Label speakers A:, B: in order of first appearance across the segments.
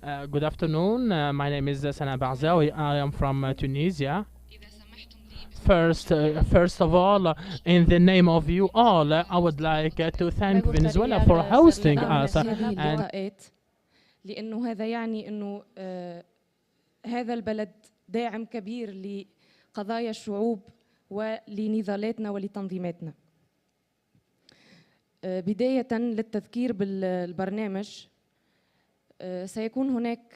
A: Good afternoon. My name is Sana Barzawi. I am from Tunisia. First of all, in the name of you all, I would like to thank Venezuela for hosting us.
B: هذه
A: And
B: اللقاءات لأنه هذا يعني أنه هذا البلد داعم كبير لقضايا الشعوب ولنضالاتنا ولتنظيماتنا. بداية للتذكير بالبرنامج، سيكون هناك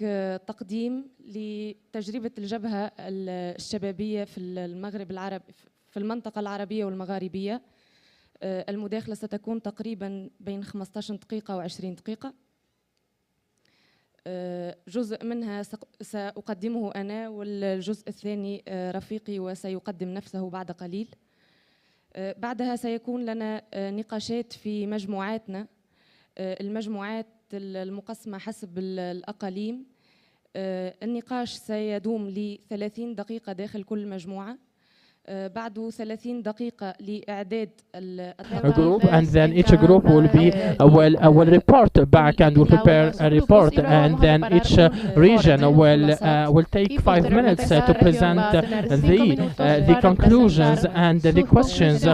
B: تقديم لتجربة الجبهة الشبابية في المغرب العربي، في المنطقة العربية والمغاربية. المداخلة ستكون تقريبا بين 15 دقيقة و20 دقيقة. جزء منها سأقدمه أنا، والجزء الثاني رفيقي وسيقدم نفسه بعد قليل. بعدها سيكون لنا نقاشات في مجموعاتنا، المجموعات المقسمة حسب الأقاليم. النقاش سيدوم ل30 دقيقة داخل كل مجموعة. بعد 30 دقيقة لإعداد
A: a group, and then each group will be will report back and will prepare a report, and then each region will take 5 minutes to present the conclusions, and the questions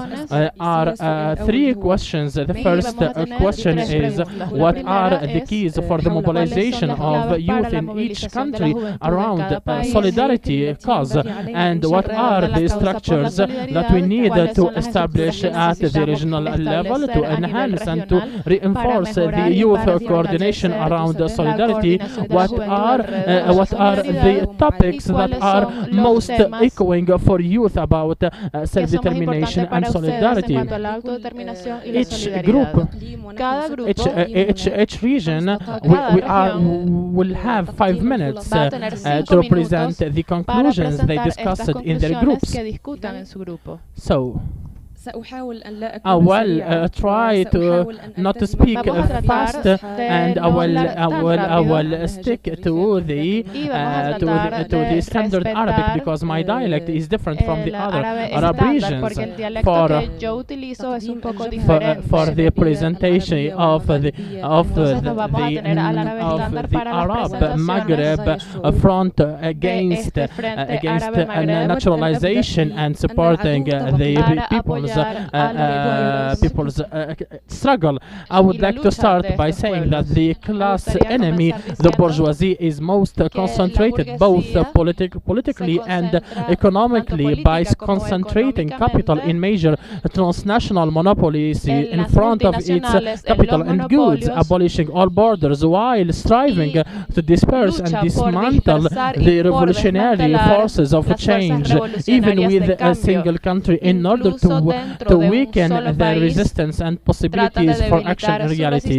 A: are 3 questions. The first question is, what are the keys for the mobilization of youth in each country around solidarity cause, and what are the structures that we need to establish at the regional level to enhance and to reinforce the youth coordination around solidarity? What are the topics that are most echoing for youth about self-determination and solidarity? Each group, each region, will have 5 minutes to present the conclusions they discussed in their groups. So I will try to not to speak fast, and I will stick to the standard Arabic, because my dialect is different from the other Arab regions. For the presentation of the Arab Maghreb front against naturalization and supporting the people's struggle, I would like to start by saying that the class enemy, the bourgeoisie, is most concentrated both politically and economically by concentrating capital in major transnational monopolies in front of its capital and goods, abolishing all borders while striving to disperse and dismantle the revolutionary forces of change, even with a single country, in order to weaken their resistance and possibilities for action in reality.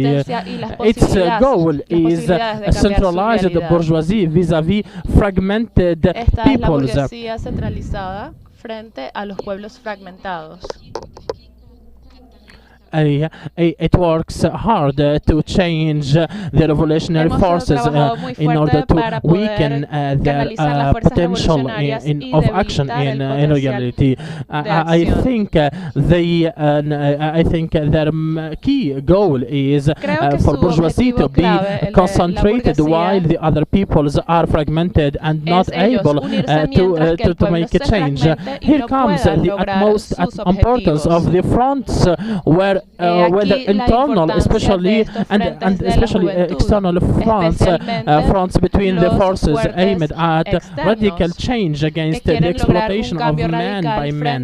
A: Its goal is a centralized bourgeoisie vis-à-vis fragmented peoples. It works hard to change the revolutionary forces in order to weaken their potential of action in reality. I think their key goal is for bourgeoisie to be concentrated while the other peoples are fragmented and not able to make a change. Here comes the utmost importance of the fronts, whether internal, especially external fronts between the forces aimed at radical change against the exploitation of man by men.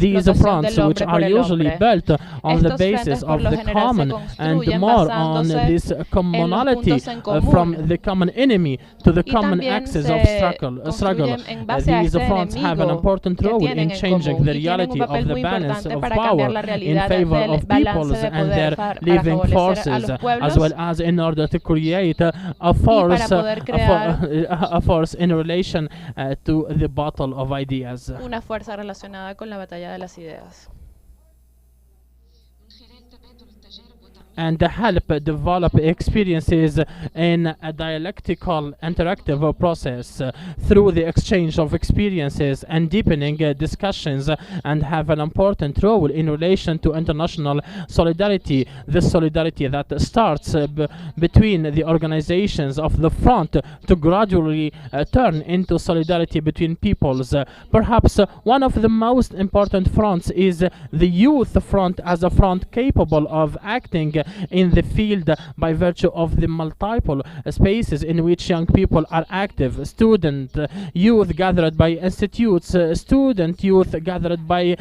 A: These fronts, which are usually built on the basis of the common and more on this commonality from the common enemy to the common axis of struggle. These fronts have an important role in changing the reality of the balance of power in favor of peoples and their living forces, as well as in order to create a force in relation to the battle of ideas. and help develop experiences in a dialectical interactive process through the exchange of experiences and deepening discussions, and have an important role in relation to international solidarity. This solidarity that starts between the organizations of the front to gradually turn into solidarity between peoples. Perhaps one of the most important fronts is the youth front, as a front capable of acting in the field by virtue of the multiple spaces in which young people are active. Student youth gathered by institutes, student youth gathered by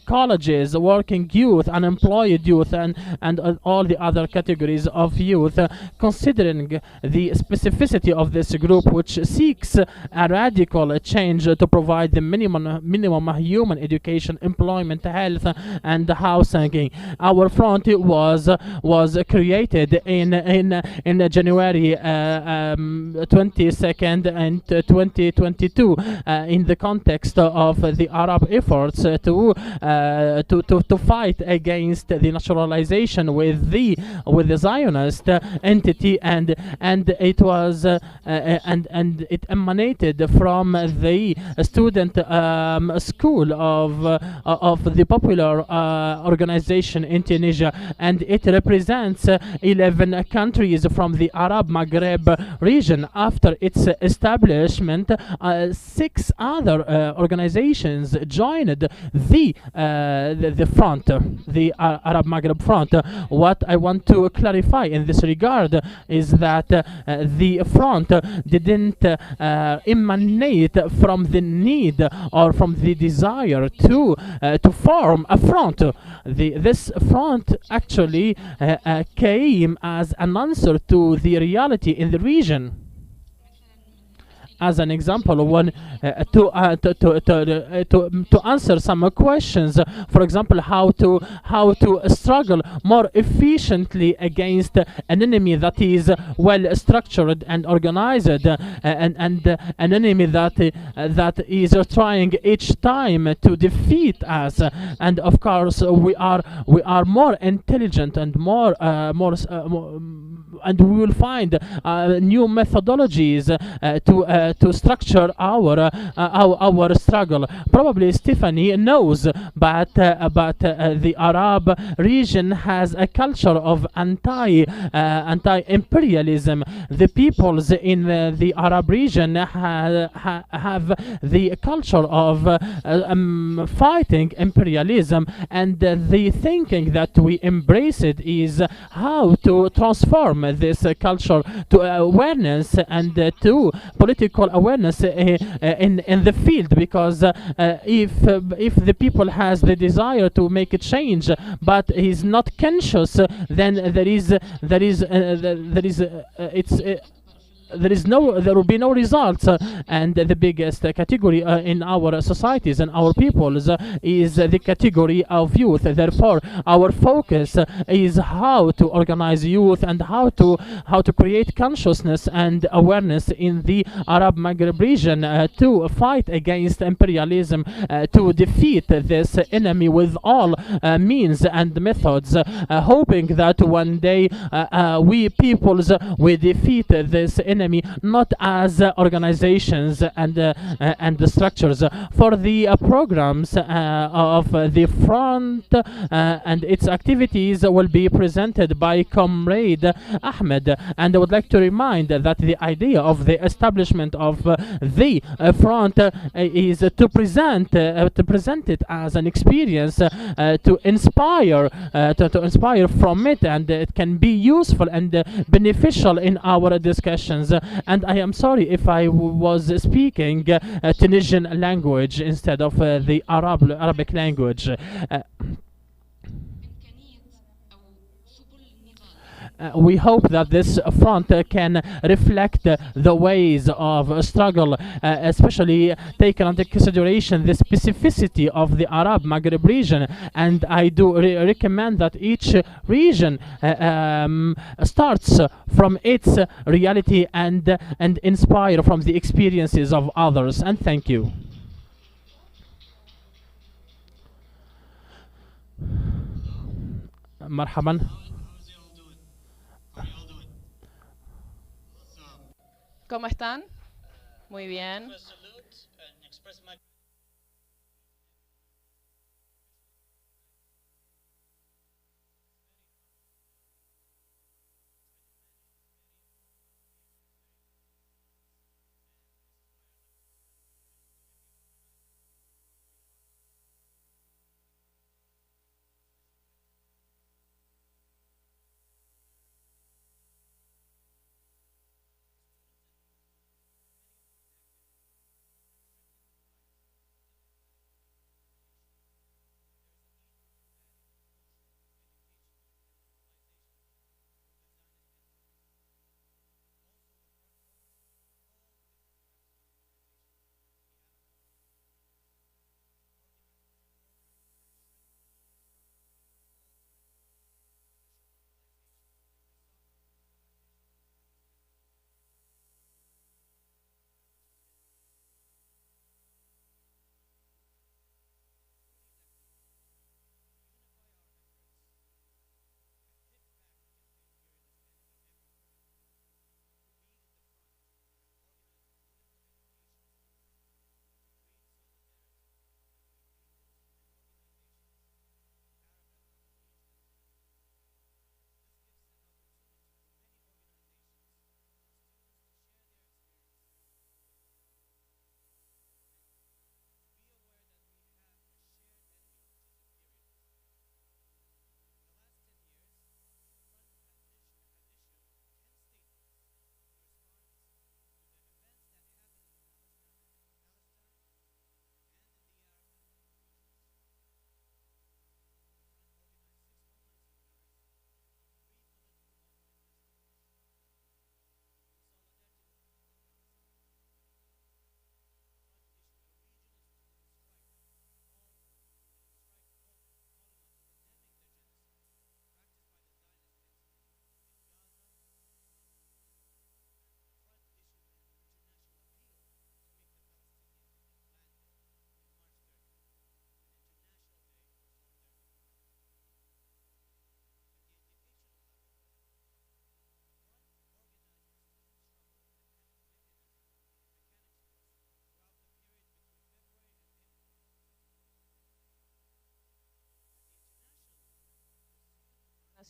A: colleges, working youth, unemployed youth, and all the other categories of youth. Considering the specificity of this group, which seeks a radical change to provide the minimum human education, employment, health, and housing, our front was created in January 22nd and 2022 in the context of the Arab efforts to fight against the nationalization with the Zionist entity, and it was and it emanated from the student school of the popular organization in Tunisia, and it represents 11 countries from the Arab Maghreb region. After its establishment, 6 other organizations joined the front, the Arab Maghreb front. What I want to clarify in this regard is that the front didn't emanate from the need or from the desire to form a front. This front actually came as an answer to the reality in the region. As an example, one to answer some questions, for example, how to struggle more efficiently against an enemy that is well structured and organized, and an enemy that is trying each time to defeat us. And of course, we are more intelligent and more and we will find new methodologies to structure our struggle. Probably Stephanie knows, but the Arab region has a culture of anti-imperialism. The peoples in the Arab region have the culture of fighting imperialism, and the thinking that we embrace it is how to transform this culture to awareness and to political awareness in the field, because if the people has the desire to make a change but is not conscious, then there will be no results, and the biggest category in our societies and our peoples is the category of youth. Therefore, our focus is how to organize youth and how to create consciousness and awareness in the Arab Maghreb region to fight against imperialism, to defeat this enemy with all means and methods, hoping that one day we peoples will defeat this enemy, not as organizations and the structures. For the programs of the front and its activities will be presented by Comrade Ahmed, and I would like to remind that the idea of the establishment of the front is to present it as an experience to inspire from it, and it can be useful and beneficial in our discussions. And I am sorry if I was speaking Tunisian language instead of the Arabic language. We hope that this front can reflect the ways of struggle, especially taking into consideration the specificity of the Arab Maghreb region. And I do recommend that each region starts from its reality and inspire from the experiences of others. And thank you. مرحبا.
C: ¿Cómo están? Muy bien.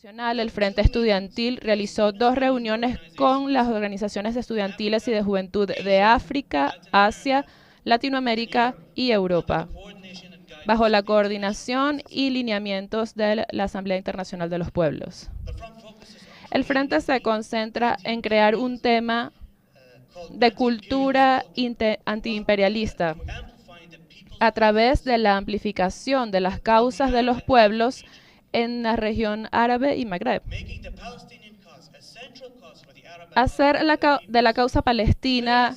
C: El Frente Estudiantil realizó 2 reuniones con las organizaciones estudiantiles y de juventud de África, Asia, Latinoamérica y Europa, bajo la coordinación y lineamientos de la Asamblea Internacional de los Pueblos. El Frente se concentra en crear un tema de cultura antiimperialista a través de la amplificación de las causas de los pueblos en la región árabe y Magreb. Hacer de la causa palestina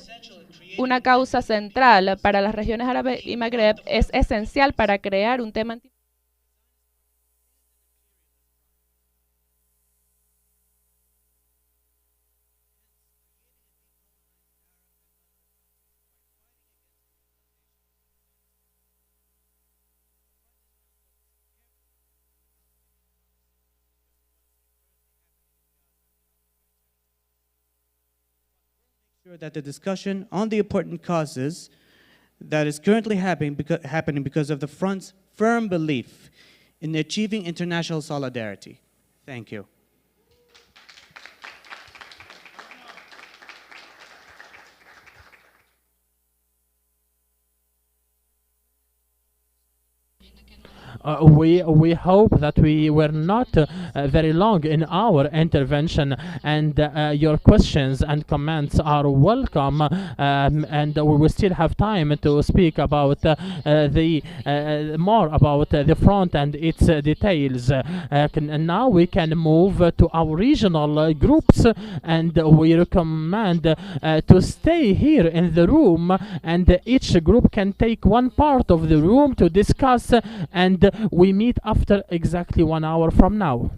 C: una causa central para las regiones árabe y Magreb es esencial para crear un tema
D: that the discussion on the important causes that is currently happening because of the Front's firm belief in achieving international solidarity. Thank you.
A: We hope that we were not very long in our intervention, and your questions and comments are welcome, and we will still have time to speak about more about the front and its details. And now we can move to our regional groups, and we recommend to stay here in the room, and each group can take one part of the room to discuss, and we meet after exactly 1 hour from now.